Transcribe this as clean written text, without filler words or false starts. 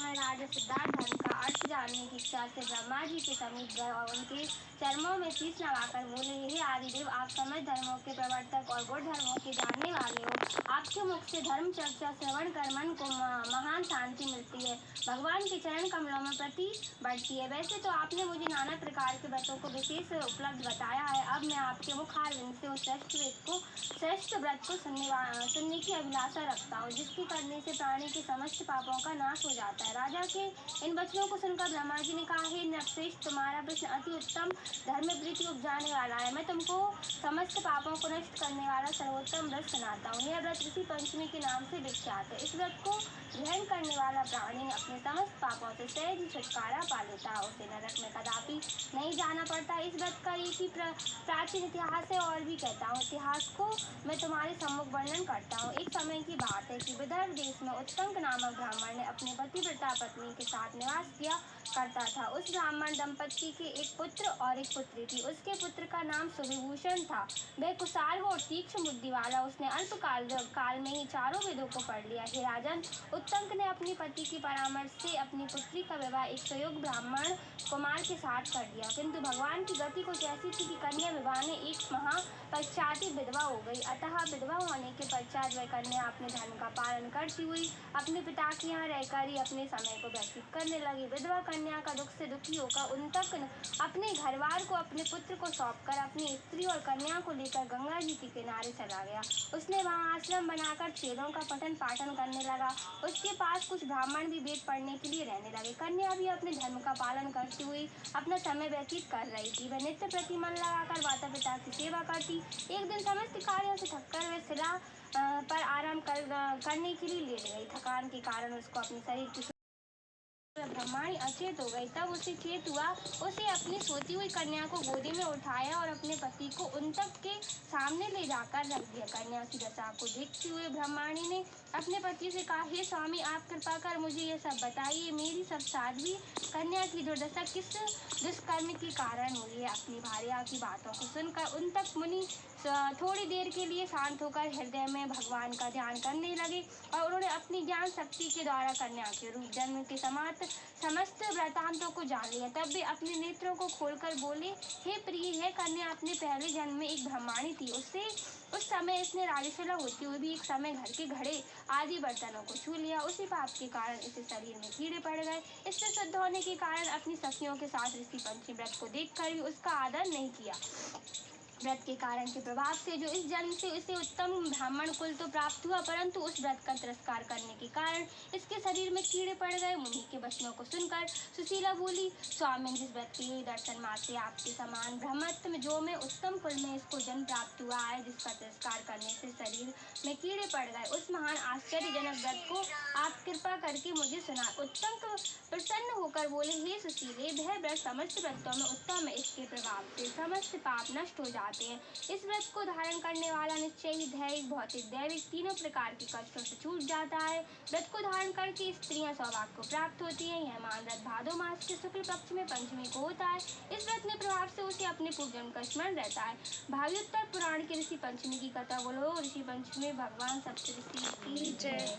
ब्राह्मण राजा सिद्धार्थ धर्म का अर्थ जानने की इच्छा से ब्रह्मा जी के समीप गए और उनके चरणों में शीश नवाकर बोले, हे आदिदेव, आप समस्त धर्मों के प्रवर्तक और गुण धर्मों के जानने वाले हो। आपके मुख से धर्म चर्चा श्रवण कर मन को महान शांति मिलती है, भगवान के चरण कमलों में प्रति बढ़ती है। वैसे तो आपने मुझे नाना प्रकार के व्रतों को विशेष उपलब्ध बताया है। अब मैं आपके मुखारविंद से उस श्रेष्ठ व्रत को सुनने की अभिलाषा रखता हूँ, जिसके करने से प्राणी के समस्त पापों का नाश हो जाता है। राजा के इन वचनों को सुनकर ब्रह्मा जी ने कहा, हे नरश्रेष्ठ, तुम्हारा प्रश्न अति उत्तम धर्म प्रीति उपजाने वाला है। मैं तुमको समस्त पापों को नष्ट करने वाला सर्वोत्तम व्रत सुनाता हूँ। यह व्रत ऋषि पंचमी के नाम से विख्यात है। इस व्रत को ग्रहण करने वाला प्राणी अपने समस्त पापों से सहज छुटकारा पा लेता है, उसे नरक में कदापि नहीं जाना पड़ता। इस व्रत का एक ही प्राचीन इतिहास है और भी कहता हूँ। इतिहास को मैं तुम्हारे सम्मुख वर्णन करता हूँ। एक समय की बात है कि विदर्भ देश में उत्तंक नामक ब्राह्मण ने अपनी पतिव्रता पत्नी के साथ निवास किया करता था। उस ब्राह्मण दंपत्ति के एक पुत्र और एक पुत्री थी। उसके पुत्र का नाम सुविभूषण था। वह कुशाल और तीक्ष्ण बुद्धि वाला। उसने अल्प काल में ही चारों वेदों को पढ़ लिया। हे राजन, उत्तंक ने अपनी पति के परामर्श से अपनी पुत्री का विवाह एक सुयोग्य ब्राह्मण कुमार के साथ कर दिया, किंतु भगवान की गति कुछ ऐसी थी कि कन्या विवाह ने एक पश्चात विधवा हो गई। अतः विधवा होने के पश्चात वह कन्या अपने धर्म का पालन करती हुई अपने पिता के यहाँ रहकर ही अपने समय को व्यतीत करने लगी। विधवा कन्या का दुख से दुखी होकर उत्तंक अपने घरवार को अपने पुत्र को सौंपकर अपनी स्त्री और कन्या को लेकर गंगा जी के किनारे चला गया। उसने वहाँ आश्रम बनाकर वेदों का पठन पाठन करने लगा। उसके पास कुछ ब्राह्मण भी वेद पढ़ने के लिए रहने लगे। कन्या भी अपने धर्म का पालन करती हुई अपना समय व्यतीत कर रही थी। वह नित्य प्रति मन लगाकर माता पिता की सेवा करती। एक दिन समस्त कार्यों से थककर वह शिला पर आराम करने के लिए लेट गई। थकान के कारण उसको अपने शरीर की ब्रह्माणी अचेत हो गई। तब उसे चेत हुआ। उसे अपनी सोती हुई कन्या को गोदी में उठाया और अपने पति को उत्तंक के सामने ले जाकर रख दिया। कन्या की दशा को देखते हुए ब्रह्माणी ने अपने पति से कहा, हे स्वामी, आप कृपा कर मुझे यह सब बताइए। मेरी सब साध्वी कन्या की दुर्दशा किस दुष्कर्म के कारण हुई है? अपनी भार्या की बातों को सुनकर उत्तंक मुनि थोड़ी देर के लिए शांत होकर हृदय में भगवान का ध्यान करने लगे और उन्होंने अपनी ज्ञान शक्ति के द्वारा कन्या के रूप जन्म के समस्त वृत्तांतों को जान लिया। तब वे अपने नेत्रों को खोलकर बोले, हे प्रिय, यह कन्या अपने पहले जन्म में एक ब्राह्मणी थी। उस समय इसने राजशिला होते हुए भी एक समय घर के घड़े आदि बर्तनों को छू लिया। उसी पाप के कारण इसे शरीर में कीड़े पड़ गए। इससे शुद्ध होने के कारण अपनी सखियों के साथ ऋषि पंचमी व्रत को देखकर भी उसका आदर नहीं किया। व्रत के कारण के प्रभाव से जो इस जन्म से इसे उत्तम ब्राह्मण कुल तो प्राप्त हुआ, परंतु उस व्रत का तिरस्कार करने के कारण इसके शरीर में कीड़े पड़ गए। मुनि के वचनों को सुनकर सुशीला बोली, स्वामी, जिस व्रत के दर्शन मात्र आपके समान ब्रह्मत्व में जो में उत्तम कुल में इसको जन्म प्राप्त हुआ है, जिसका तिरस्कार करने से शरीर में कीड़े पड़ गए, उस महान आश्चर्यजनक व्रत को आप कृपा करके मुझे सुना। उत्तंक प्रसन्न होकर बोले, हे सुशीले, वह व्रत समस्त व्रतों में उत्तम है। इसके प्रभाव से समस्त पाप नष्ट हो जाते हैं। इस व्रत को धारण करने वाला निश्चय ही दैहिक, भौतिक, दैविक तीनों प्रकार के कष्टों से छूट जाता है। व्रत को धारण करके स्त्रियां सौभाग्य को प्राप्त होती हैं। यह महान व्रत भादो मास के शुक्ल पक्ष में पंचमी को होता है। इस व्रत में प्रभाव से उसे अपने पूर्वजन्म का स्मरण रहता है। भागवत पुराण के ऋषि पंचमी की कथा बोलो। ऋषि पंचमी भगवान सप्तऋषि की जय।